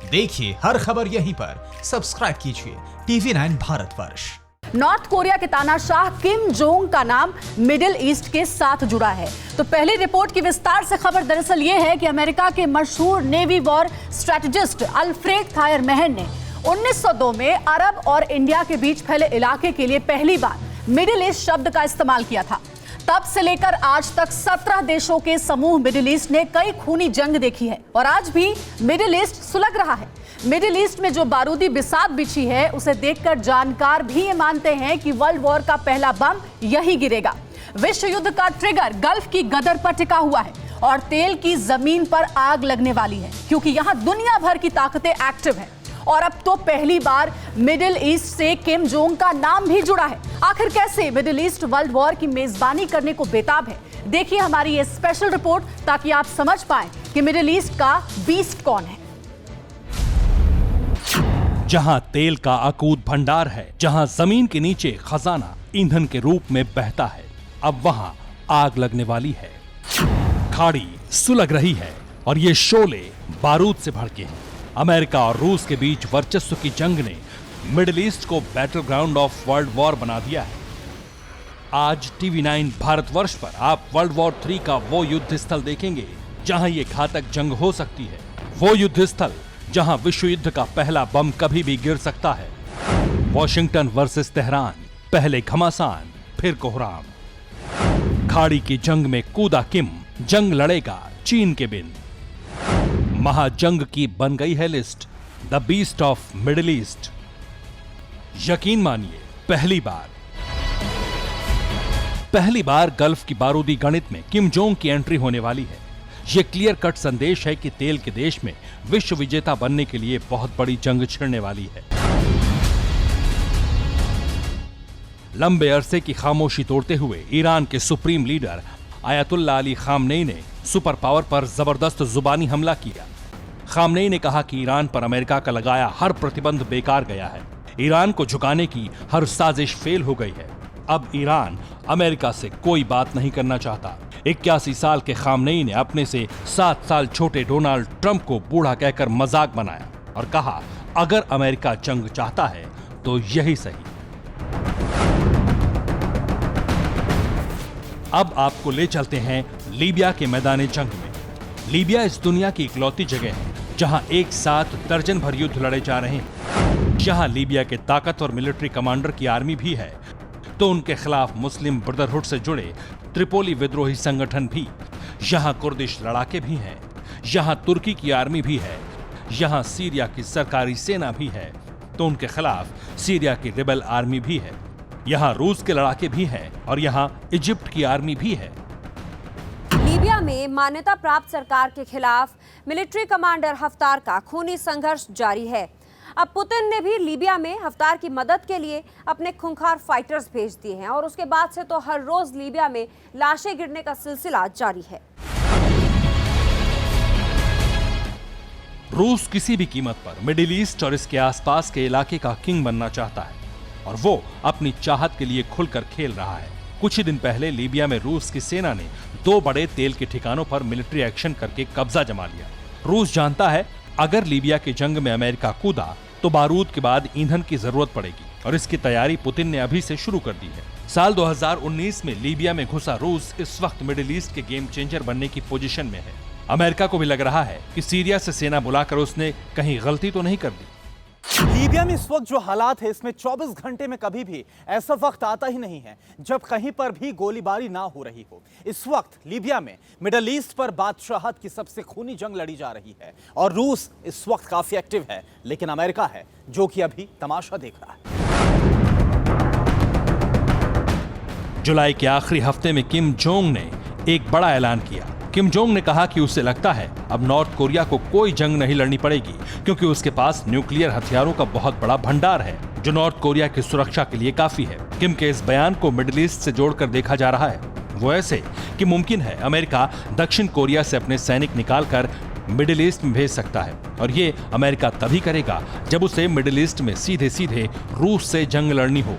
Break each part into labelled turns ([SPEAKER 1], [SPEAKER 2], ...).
[SPEAKER 1] देखिए हर खबर यहीं पर, सब्सक्राइब कीजिए TV9 भारतवर्ष।
[SPEAKER 2] नॉर्थ कोरिया के तानाशाह किम जोंग का नाम मिडिल ईस्ट के साथ जुड़ा है। तो पहली रिपोर्ट की विस्तार से खबर दरअसल ये है कि अमेरिका के मशहूर navy war strategist Alfred tier महन ने 1902 में अरब और इंडिया के बीच फैले इलाके के लिए पहली बार मिडिल ईस्ट शब्द का इस्तेमाल किया था। तब से लेकर आज तक 17 देशों के समूह मिडिल ईस्ट ने कई खूनी जंग देखी है और आज भी मिडिल ईस्ट सुलग रहा है। मिडिल ईस्ट में जो बारूदी बिसात बिछी है उसे देखकर जानकार भी ये मानते हैं कि वर्ल्ड वॉर का पहला बम यही गिरेगा। विश्व युद्ध का ट्रिगर गल्फ की गदर पर टिका हुआ है और तेल की जमीन पर आग लगने वाली है, क्योंकि यहाँ दुनिया भर की ताकतें एक्टिव हैं। और अब तो पहली बार मिडिल ईस्ट से किम जोंग का नाम भी जुड़ा है। आखिर कैसे मिडिल ईस्ट वर्ल्ड वॉर की मेजबानी करने को बेताब है, देखिए हमारी ये स्पेशल रिपोर्ट, ताकि आप समझ पाएं कि मिडिल ईस्ट का बीस्ट कौन है।
[SPEAKER 3] जहां तेल का अकूत भंडार है, जहां जमीन के नीचे खजाना ईंधन के रूप में बहता है, अब वहां आग लगने वाली है। खाड़ी सुलग रही है और ये शोले बारूद से भड़के हैं। अमेरिका और रूस के बीच वर्चस्व की जंग ने मिडिल ईस्ट को battle ground of world war बना दिया है। आज TV9 भारतवर्ष पर आप वर्ल्ड वॉर 3 का वो युद्ध स्थल देखेंगे जहां ये घातक जंग हो सकती है, वो युद्ध स्थल जहां विश्व युद्ध का पहला बम कभी भी गिर सकता है। वॉशिंगटन वर्सेस तेहरान, पहले घमासान फिर कोहराम। खाड़ी की जंग में कूदा किम, जंग लड़ेगा चीन के बिन। महाजंग की बन गई है list, the beast of middle east. यकीन मानिए पहली बार गल्फ की बारूदी गणित में किम जोंग की एंट्री होने वाली है। यह क्लियर कट संदेश है कि तेल के देश में विश्व विजेता बनने के लिए बहुत बड़ी जंग छिड़ने वाली है। लंबे अरसे की खामोशी तोड़ते हुए ईरान के supreme leader Ayatollah Ali Khamenei ने सुपर पावर पर जबरदस्त जुबानी हमला किया। खामनेई ने कहा कि ईरान पर अमेरिका का लगाया हर प्रतिबंध बेकार गया है, ईरान को झुकाने की हर साजिश फेल हो गई है। अब ईरान अमेरिका से कोई बात नहीं करना चाहता। 81 साल के खामनेई ने अपने से 7 साल छोटे डोनाल्ड ट्रंप को बूढ़ा कहकर मजाक बनाया और कहा, अगर अमेरिका जंग चाहता है तो यही सही। अब आपको ले चलते हैं लीबिया के मैदान जंग में। लीबिया इस दुनिया की इकलौती जगह है जहां एक साथ दर्जन भर युद्ध लड़े जा रहे हैं। जहां लीबिया के ताकतवर मिलिट्री कमांडर की आर्मी भी है, तो उनके खिलाफ मुस्लिम ब्रदरहुड से जुड़े त्रिपोली विद्रोही संगठन भी। यहां कुर्दिश लड़ाके भी हैं, यहां तुर्की की आर्मी भी है, यहां सीरिया की सरकारी सेना भी है, तो उनके खिलाफ सीरिया की रिबेल आर्मी भी है। यहाँ रूस के लड़ाके भी हैं और यहाँ इजिप्ट की आर्मी भी है।
[SPEAKER 4] लीबिया में मान्यता प्राप्त सरकार के खिलाफ मिलिट्री कमांडर हफ्तार का खूनी संघर्ष जारी है। अब पुतिन ने भी लीबिया में हफ्तार की मदद के लिए अपने खूंखार फाइटर्स भेज दिए हैं और उसके बाद से तो हर रोज लीबिया में लाशें गिरने का सिलसिला जारी है।
[SPEAKER 3] रूस किसी भी कीमत पर मिडिल ईस्ट और इसके आसपास के इलाके का किंग बनना चाहता है और वो अपनी चाहत के लिए खुलकर खेल रहा है। कुछ ही दिन पहले लीबिया में रूस की सेना ने 2 बड़े तेल के ठिकानों पर मिलिट्री एक्शन करके कब्जा जमा लिया। रूस जानता है अगर लीबिया की जंग में अमेरिका कूदा तो बारूद के बाद ईंधन की जरूरत पड़ेगी और इसकी तैयारी पुतिन ने अभी से शुरू कर दी है। साल 2019 में लीबिया में घुसा रूस इस वक्त मिडिल ईस्ट के गेम चेंजर बनने की पोजीशन में है। अमेरिका को भी लग रहा है कि सीरिया से सेना बुलाकर उसने कहीं गलती तो नहीं कर दी।
[SPEAKER 5] लीबिया में इस वक्त जो हालात है, इसमें 24 घंटे में कभी भी ऐसा वक्त आता ही नहीं है जब कहीं पर भी गोलीबारी ना हो रही हो। इस वक्त लीबिया में मिडिल ईस्ट पर बादशाहत की सबसे खूनी जंग लड़ी जा रही है और रूस इस वक्त काफी एक्टिव है, लेकिन अमेरिका है जो कि अभी तमाशा देख रहा है।
[SPEAKER 3] जुलाई के आखिरी हफ्ते में किम जोंग ने एक बड़ा ऐलान किया। किम जोंग ने कहा कि उसे लगता है अब नॉर्थ कोरिया को कोई जंग नहीं लड़नी पड़ेगी, क्योंकि उसके पास न्यूक्लियर हथियारों का बहुत बड़ा भंडार है जो नॉर्थ कोरिया की सुरक्षा के लिए काफी है। किम के इस बयान को मिडिल ईस्ट से जोड़कर देखा जा रहा है। वो ऐसे कि मुमकिन है अमेरिका दक्षिण कोरिया से अपने सैनिक निकालकर मिडिल ईस्ट में भेज सकता है और ये अमेरिका तभी करेगा जब उसे मिडिल ईस्ट में सीधे सीधे रूस से जंग लड़नी हो।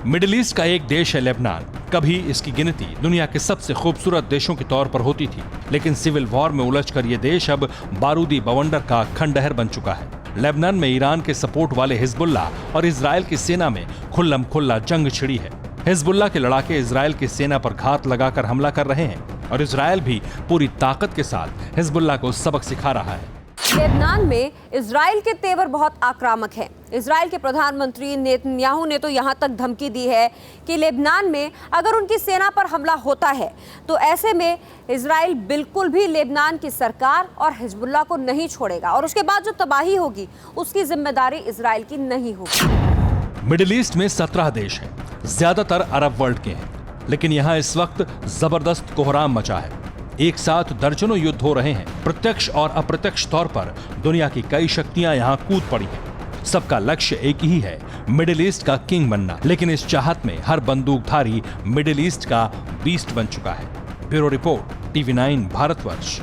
[SPEAKER 3] मिडिल ईस्ट का एक देश है लेबनान, कभी इसकी गिनती दुनिया के सबसे खूबसूरत देशों के तौर पर होती थी, लेकिन सिविल वॉर में उलझकर ये देश अब बारूदी बवंडर का खंडहर बन चुका है। लेबनान में ईरान के सपोर्ट वाले हिजबुल्ला और इजराइल की सेना में खुल्लम खुल्ला जंग छिड़ी है। हिजबुल्ला के लड़ाके इजराइल की सेना पर घात लगाकर हमला कर रहे हैं और इजराइल भी पूरी ताकत के साथ हिजबुल्ला को सबक सिखा रहा है।
[SPEAKER 4] लेबनान में इजराइल के तेवर बहुत आक्रामक हैं। इजराइल के प्रधानमंत्री नेतन्याहू ने तो यहां तक धमकी दी है कि लेबनान में अगर उनकी सेना पर हमला होता है तो ऐसे में इजराइल बिल्कुल भी लेबनान की सरकार और हिजबुल्ला को नहीं छोड़ेगा और उसके बाद जो तबाही होगी उसकी जिम्मेदारी इजराइल की नहीं होगी।
[SPEAKER 3] मिडिल ईस्ट में 17 देश हैं, ज्यादातर अरब वर्ल्ड के हैं, लेकिन यहाँ इस वक्त जबरदस्त कोहराम मचा है। एक साथ दर्जनों युद्ध हो रहे हैं। प्रत्यक्ष और अप्रत्यक्ष तौर पर दुनिया की कई शक्तियां यहाँ कूद पड़ी हैं। सबका लक्ष्य एक ही है, मिडिल ईस्ट का किंग बनना। लेकिन इस चाहत में हर बंदूकधारी मिडिल ईस्ट का बीस्ट बन चुका है। Bureau report, TV9 Bharatvarsh.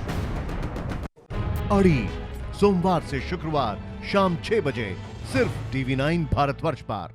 [SPEAKER 6] अड़ी सोमवार से शुक्रवार शाम 6 बजे सिर्फ TV9 भारतवर्ष पर।